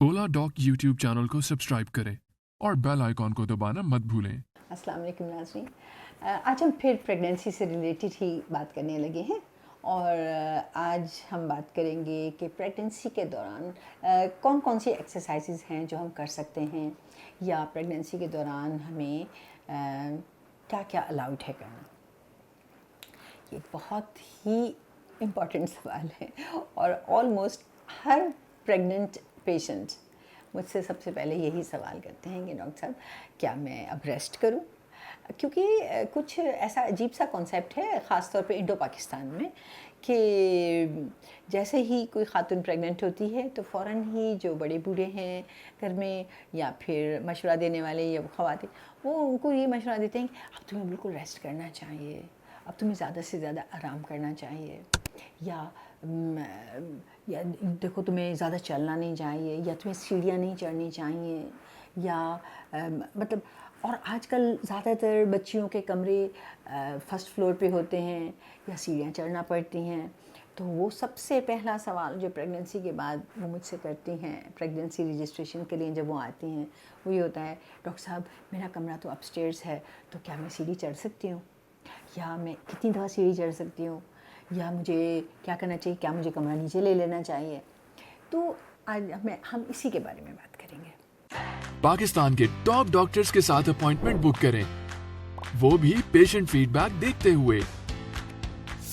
ओला dock YouTube channel को subscribe करें और बेल आइकॉन को दबाना मत भूलें। अस्सलाम वालेकुम नाज़रीन, आज हम फिर प्रेगनेंसी से रिलेटेड ही बात करने लगे हैं और आज हम बात करेंगे कि प्रेगनेंसी के दौरान कौन कौन सी एक्सरसाइजेज हैं जो हम कर सकते हैं या प्रेगनेंसी के दौरान हमें क्या क्या अलाउड है करना। ये बहुत ही इम्पॉर्टेंट सवाल है और ऑलमोस्ट हर प्रेग्नेंट पेशेंट मुझसे सबसे पहले यही सवाल करते हैं कि डॉक्टर साहब क्या मैं अब रेस्ट करूं, क्योंकि कुछ ऐसा अजीब सा कॉन्सेप्ट है ख़ास तौर पे इंडो पाकिस्तान में कि जैसे ही कोई खातून प्रेग्नेंट होती है तो फ़ौरन ही जो बड़े बूढ़े हैं घर में या फिर मशवरा देने वाले या ख़वातीन वो उनको ये मशवरा देते हैं कि अब तुम्हें बिल्कुल रेस्ट करना चाहिए, अब तुम्हें ज़्यादा से ज़्यादा आराम करना चाहिए, या देखो तुम्हें ज़्यादा चलना नहीं चाहिए, या तुम्हें सीढ़ियाँ नहीं चढ़नी चाहिए, या मतलब और आजकल ज़्यादातर बच्चियों के कमरे फर्स्ट फ्लोर पे होते हैं या सीढ़ियाँ चढ़ना पड़ती हैं। तो वो सबसे पहला सवाल जो प्रेगनेंसी के बाद वो मुझसे करती हैं प्रेगनेंसी रजिस्ट्रेशन के लिए जब वो आती हैं वो ये होता है, डॉक्टर साहब मेरा कमरा तो अपस्टेयर्स है तो क्या मैं सीढ़ी चढ़ सकती हूँ, या मैं कितनी दफ़ा सीढ़ी चढ़ सकती हूँ, या मुझे क्या करना चाहिए, क्या मुझे कमरा नीचे ले लेना चाहिए। तो आज हम इसी के बारे में बात करेंगे। पाकिस्तान के टॉप डॉक्टर्स के साथ अपॉइंटमेंट बुक करें, वो भी पेशेंट फीडबैक देखते हुए।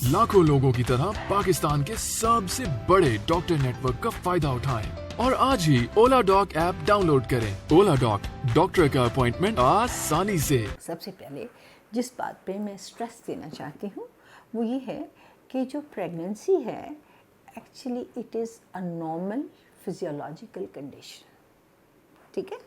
लाखों लोगों की तरह पाकिस्तान के सबसे बड़े डॉक्टर नेटवर्क का फायदा उठाएं और आज ही ओला डॉक ऐप डाउनलोड करें। ओला डॉक, डॉक्टर का अपॉइंटमेंट आसानी से। सबसे पहले जिस बात पे मैं स्ट्रेस देना चाहती हूँ वो ये है कि जो प्रेगनेंसी है actually it is a normal physiological condition, ठीक है।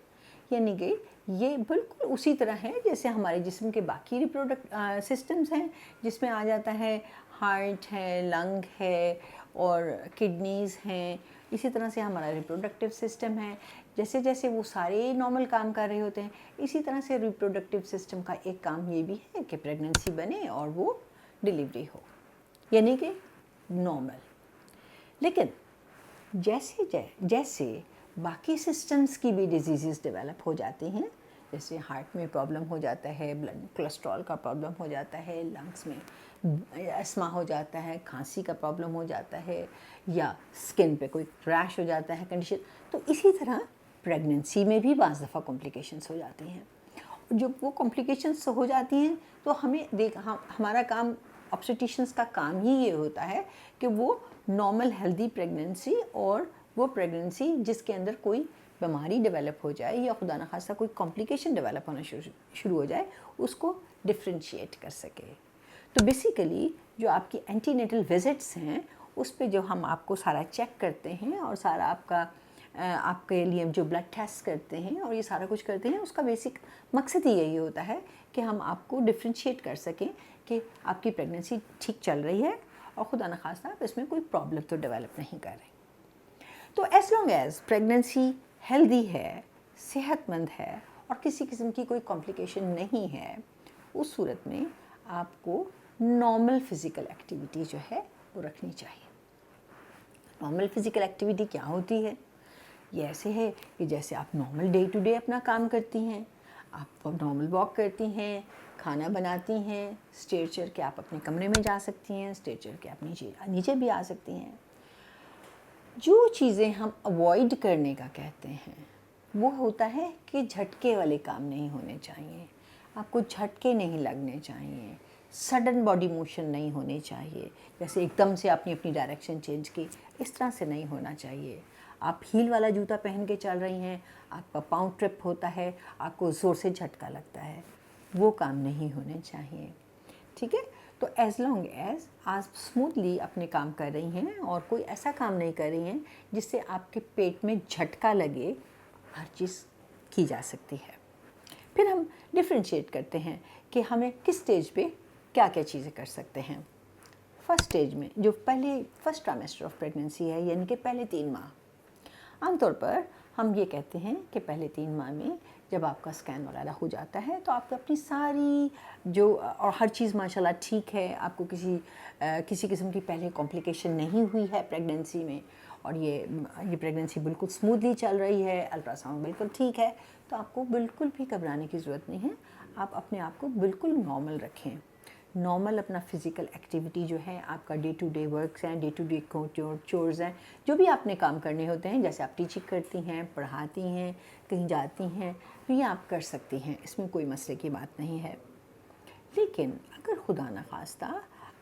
यानी कि ये बिल्कुल उसी तरह है जैसे हमारे जिस्म के बाकी रिप्रोडक्ट सिस्टम्स हैं, जिसमें आ जाता है हार्ट है, लंग है और किडनीज़ हैं। इसी तरह से हमारा रिप्रोडक्टिव सिस्टम है, जैसे जैसे वो सारे नॉर्मल काम कर रहे होते हैं इसी तरह से रिप्रोडक्टिव सिस्टम का एक काम ये भी है कि प्रेगनेंसी बने और वो डिलीवरी हो, यानी कि नॉर्मल। लेकिन जैसे जैसे बाकी सिस्टम्स की भी डिजीज़ डेवलप हो जाती हैं, जैसे हार्ट में प्रॉब्लम हो जाता है, ब्लड कोलेस्ट्रॉल का प्रॉब्लम हो जाता है, लंग्स में अस्थमा हो जाता है, खांसी का प्रॉब्लम हो जाता है, या स्किन पे कोई रैश हो जाता है कंडीशन, तो इसी तरह प्रेगनेंसी में भी बाज़ दफ़ा कॉम्प्लिकेशंस हो जाती हैं। जब वो कॉम्प्लिकेशंस हो जाती हैं तो हमें हमारा काम ऑब्स्टेट्रिशियंस का काम ही ये होता है कि वो नॉर्मल हेल्दी प्रेगनेंसी और वो प्रेगनेंसी जिसके अंदर कोई बीमारी डेवलप हो जाए या खुदा न खास्ता कोई कॉम्प्लिकेशन डेवलप होना शुरू हो जाए उसको डिफ्रेंशिएट कर सके। तो बेसिकली जो आपकी एंटीनेटल विजिट्स हैं उस पे जो हम आपको सारा चेक करते हैं और सारा आपके लिए जो ब्लड टेस्ट करते हैं और ये सारा कुछ करते हैं, उसका बेसिक मकसद ही यही होता है कि हम आपको डिफ्रेंशिएट कर सकें कि आपकी प्रेगनेंसी ठीक चल रही है और खुदा न खास्ता आप इसमें कोई प्रॉब्लम तो डेवलप नहीं कर रहे। तो as long as pregnancy healthy है, सेहतमंद है और किसी किस्म की कोई कॉम्प्लिकेशन नहीं है, उस सूरत में आपको नॉर्मल फिज़िकल एक्टिविटी जो है वो रखनी चाहिए। नॉर्मल फिज़िकल एक्टिविटी क्या होती है? ये ऐसे है कि जैसे आप नॉर्मल डे टू डे अपना काम करती हैं, आप नॉर्मल वॉक करती हैं, खाना बनाती हैं, स्टेयर चढ़ के आप अपने कमरे में जा सकती हैं, स्टेयर चढ़ के आप नीचे भी आ सकती हैं। जो चीज़ें हम अवॉइड करने का कहते हैं वो होता है कि झटके वाले काम नहीं होने चाहिए, आपको झटके नहीं लगने चाहिए, सडन बॉडी मोशन नहीं होने चाहिए, जैसे एकदम से आपने अपनी डायरेक्शन चेंज की, इस तरह से नहीं होना चाहिए। आप हील वाला जूता पहन के चल रही हैं, आपका पाँव ट्रिप होता है, आपको ज़ोर से झटका लगता है, वो काम नहीं होने चाहिए, ठीक है। तो एज़ लॉन्ग एज़ आप स्मूथली अपने काम कर रही हैं और कोई ऐसा काम नहीं कर रही हैं जिससे आपके पेट में झटका लगे, हर चीज़ की जा सकती है। फिर हम डिफ्रेंशिएट करते हैं कि हमें किस स्टेज पे क्या क्या चीज़ें कर सकते हैं। फर्स्ट स्टेज में जो फर्स्ट ट्राइमेस्टर ऑफ प्रेगनेंसी है, यानी कि पहले 3 माह, आमतौर पर हम ये कहते हैं कि पहले 3 माह में जब आपका स्कैन वगैरह हो जाता है तो आपको अपनी सारी जो और हर चीज़ माशाल्लाह ठीक है, आपको किसी किस्म की पहले कॉम्प्लिकेशन नहीं हुई है प्रेगनेंसी में, اور یہ پریگننسی بالکل اسموتھلی چل رہی ہے, الٹرا ساؤنڈ بالکل ٹھیک ہے, تو آپ کو بالکل بھی گھبرانے کی ضرورت نہیں ہے. آپ اپنے آپ کو بالکل نارمل رکھیں. نارمل اپنا فزیکل ایکٹیویٹی جو ہے, آپ کا ڈے ٹو ڈے ورکس ہیں, ڈے ٹو ڈے چورز ہیں, جو بھی آپ نے کام کرنے ہوتے ہیں, جیسے آپ ٹیچنگ کرتی ہیں, پڑھاتی ہیں, کہیں جاتی ہیں, تو یہ آپ کر سکتی ہیں, اس میں کوئی مسئلے کی بات نہیں ہے. لیکن اگر خدا نخواستہ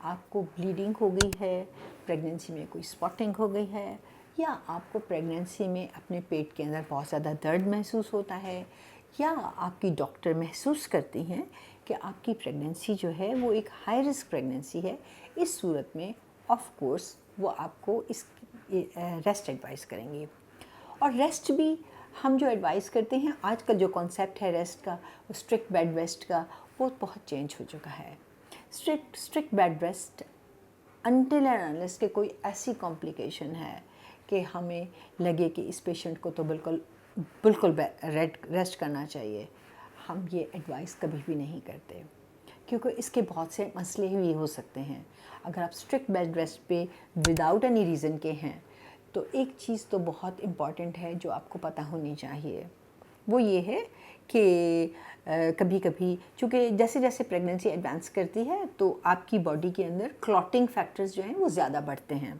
آپ کو بلیڈنگ ہو گئی ہے, پریگننسی میں کوئی اسپاٹنگ ہو گئی ہے, یا آپ کو پریگننسی میں اپنے پیٹ کے اندر بہت زیادہ درد محسوس ہوتا ہے, یا آپ کی ڈاکٹر محسوس کرتی ہیں کہ آپ کی پریگننسی جو ہے وہ ایک ہائی رسک پریگننسی ہے, اس صورت میں آف کورس وہ آپ کو اس ریسٹ ایڈوائز کریں گے. اور ریسٹ بھی ہم جو ایڈوائز کرتے ہیں, آج کل جو کانسیپٹ ہے ریسٹ کا, اسٹرکٹ بیڈ ریسٹ کا, وہ بہت چینج ہو چکا ہے. Strict bed rest until and unless کہ کوئی ایسی کمپلیکیشن ہے کہ ہمیں لگے کہ اس پیشنٹ کو تو بالکل ریسٹ کرنا چاہیے, ہم یہ ایڈوائز کبھی بھی نہیں کرتے, کیونکہ اس کے بہت سے مسئلے بھی ہو سکتے ہیں. اگر آپ اسٹرکٹ بیڈ ریسٹ پہ وداؤٹ اینی ریزن کے ہیں, تو ایک چیز تو بہت امپورٹنٹ ہے جو آپ کو پتہ ہونی چاہیے, وہ یہ ہے کہ کبھی کبھی چونکہ جیسے جیسے پریگننسی ایڈوانس کرتی ہے تو آپ کی باڈی کے اندر کلاٹنگ فیکٹرز جو ہیں وہ زیادہ بڑھتے ہیں.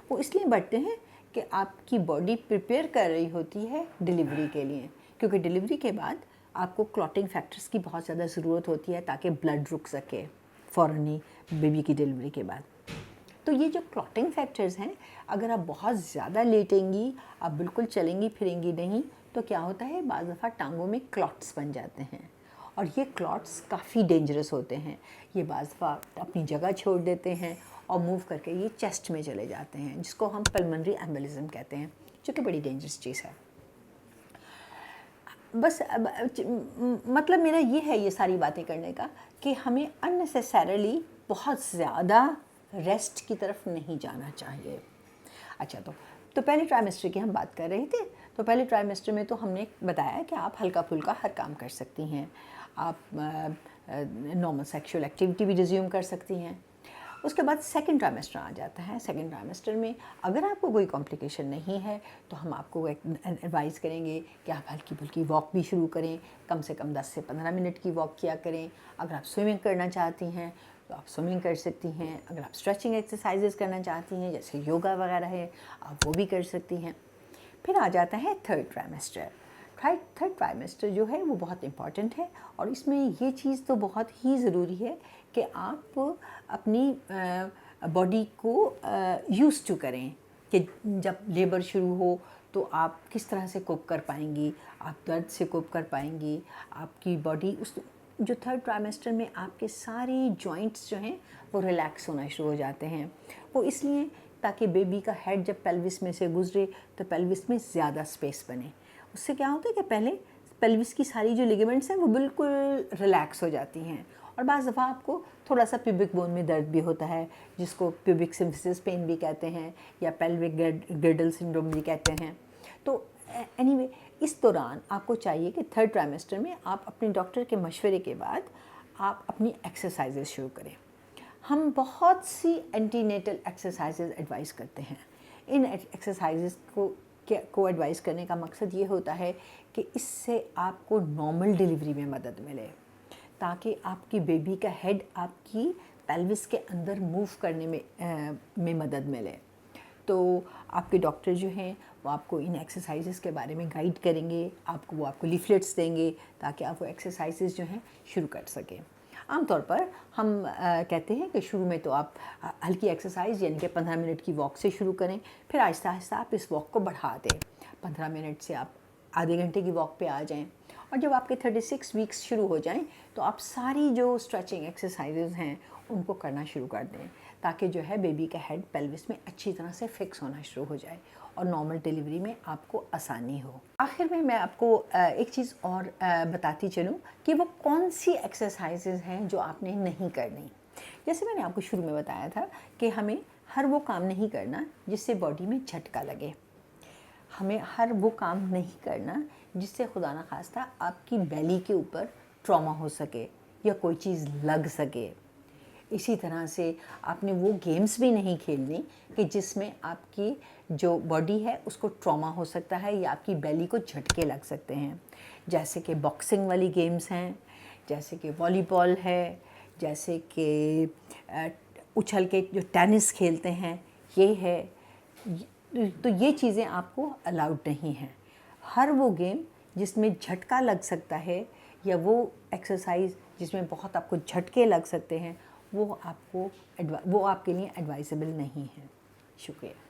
وہ اس لیے بڑھتے ہیں کہ آپ کی باڈی پریپیئر کر رہی ہوتی ہے ڈیلیوری کے لیے, کیونکہ ڈیلیوری کے بعد آپ کو کلاٹنگ فیکٹرز کی بہت زیادہ ضرورت ہوتی ہے تاکہ بلڈ رک سکے فوراً ہی بیبی کی ڈیلیوری کے بعد. تو یہ جو کلاٹنگ فیکٹرز ہیں, اگر آپ بہت زیادہ لیٹیں گی, آپ بالکل چلیں گی پھریں گی نہیں, تو کیا ہوتا ہے بعض دفعہ ٹانگوں میں کلاٹس بن جاتے ہیں, اور یہ کلاٹس کافی ڈینجرس ہوتے ہیں. یہ بعض دفعہ اپنی جگہ چھوڑ دیتے ہیں اور موو کر کے یہ چیسٹ میں چلے جاتے ہیں, جس کو ہم پلمنری ایمبولزم کہتے ہیں, جو کہ بڑی ڈینجرس چیز ہے. بس مطلب میرا یہ ہے یہ ساری باتیں کرنے کا کہ ہمیں اننیسیسریلی بہت زیادہ ریسٹ کی طرف نہیں جانا چاہیے. اچھا, تو پہلے ٹرائمیسٹر کی ہم بات کر رہے تھے. تو پہلے ٹرائمیسٹر میں تو ہم نے بتایا کہ آپ ہلکا پھلکا ہر کام کر سکتی ہیں, آپ نارمل سیکشول ایکٹیویٹی بھی ریزیوم کر سکتی ہیں. اس کے بعد سیکنڈ ٹرائمیسٹر آ جاتا ہے. سیکنڈ ٹرائمیسٹر میں اگر آپ کو کوئی کمپلیکیشن نہیں ہے تو ہم آپ کو ایڈوائز کریں گے کہ آپ ہلکی پھلکی واک بھی شروع کریں, کم سے کم 10 سے 15 منٹ کی واک کیا کریں. اگر آپ سوئمنگ کرنا چاہتی ہیں تو آپ سوئمنگ کر سکتی ہیں. اگر آپ اسٹریچنگ ایکسرسائزز کرنا چاہتی ہیں جیسے یوگا وغیرہ ہے, آپ وہ بھی کر سکتی ہیں. پھر آ جاتا ہے تھرڈ ٹرائمیسٹر. تھرڈ ٹرائمیسٹر جو ہے وہ بہت امپورٹنٹ ہے, اور اس میں یہ چیز تو بہت ہی ضروری ہے کہ آپ اپنی باڈی کو یوز ٹو کریں کہ جب لیبر شروع ہو تو آپ کس طرح سے کوپ کر پائیں گی, آپ درد سے کوپ کر پائیں گی. آپ کی باڈی اس جو تھرڈ ٹرائمیسٹر میں آپ کے سارے جوائنٹس جو ہیں وہ ریلیکس ہونا شروع ہو جاتے ہیں. وہ اس لیے تاکہ بیبی کا ہیڈ جب پیلوس میں سے گزرے تو پیلوس میں زیادہ اسپیس بنے. اس سے کیا ہوتا ہے کہ پہلے پیلوس کی ساری جو لیگمنٹس ہیں وہ بالکل ریلیکس ہو جاتی ہیں, اور بعض دفعہ آپ کو تھوڑا سا پیوبک بون میں درد بھی ہوتا ہے, جس کو پیوبک سمفسس پین بھی کہتے ہیں, یا پیلوک گرڈل سنڈروم بھی کہتے ہیں. تو اینی وے اس دوران آپ کو چاہیے کہ تھرڈ ٹرائمیسٹر میں آپ اپنے ڈاکٹر کے مشورے کے بعد آپ اپنی ایکسرسائزز شروع کریں. ہم بہت سی اینٹی نیٹل ایکسرسائزز ایڈوائز کرتے ہیں. ان ایکسرسائزز کو ایڈوائز کرنے کا مقصد یہ ہوتا ہے کہ اس سے آپ کو نارمل ڈیلیوری میں مدد ملے, تاکہ آپ کی بیبی کا ہیڈ آپ کی پیلوس کے اندر موو کرنے میں مدد ملے. تو آپ کے ڈاکٹر جو ہیں وہ آپ کو ان ایکسرسائزز کے بارے میں گائیڈ کریں گے, وہ آپ کو لیفلیٹس دیں گے تاکہ آپ وہ ایکسرسائزز جو ہیں شروع کر سکیں. عام طور پر ہم کہتے ہیں کہ شروع میں تو آپ ہلکی ایکسرسائز یعنی کہ 15 منٹ کی واک سے شروع کریں, پھر آہستہ آہستہ آپ اس واک کو بڑھا دیں. 15 منٹ سے آپ آدھے گھنٹے کی واک پہ آ جائیں, اور جب آپ کے 36 ویکس شروع ہو جائیں تو آپ ساری جو اسٹریچنگ ایکسرسائزز ہیں ان کو کرنا شروع کر دیں, تاکہ جو ہے بیبی کا ہیڈ پیلوس میں اچھی طرح سے فکس ہونا شروع ہو جائے اور نارمل ڈیلیوری میں آپ کو آسانی ہو. آخر میں آپ کو ایک چیز اور بتاتی چلوں کہ وہ کون سی ایکسرسائزز ہیں جو آپ نے نہیں کرنی. جیسے میں نے آپ کو شروع میں بتایا تھا کہ ہمیں ہر وہ کام نہیں کرنا جس سے باڈی میں جھٹکا لگے. ہمیں ہر وہ کام نہیں کرنا جس سے خدا نخواستہ آپ کی بیلی کے اوپر ٹراما ہو سکے یا کوئی چیز لگ سکے. इसी तरह से आपने वो गेम्स भी नहीं खेलनी कि जिसमें आपकी जो बॉडी है उसको ट्रॉमा हो सकता है या आपकी बेली को झटके लग सकते हैं, जैसे कि बॉक्सिंग वाली गेम्स हैं, जैसे कि वॉलीबॉल है, जैसे कि उछल के जो टेनिस खेलते हैं ये है। तो ये चीज़ें आपको अलाउड नहीं हैं। हर वो गेम जिसमें झटका लग सकता है या वो एक्सरसाइज जिसमें बहुत आपको झटके लग सकते हैं वो आपके लिए एडवाइजेबल नहीं है। शुक्रिया।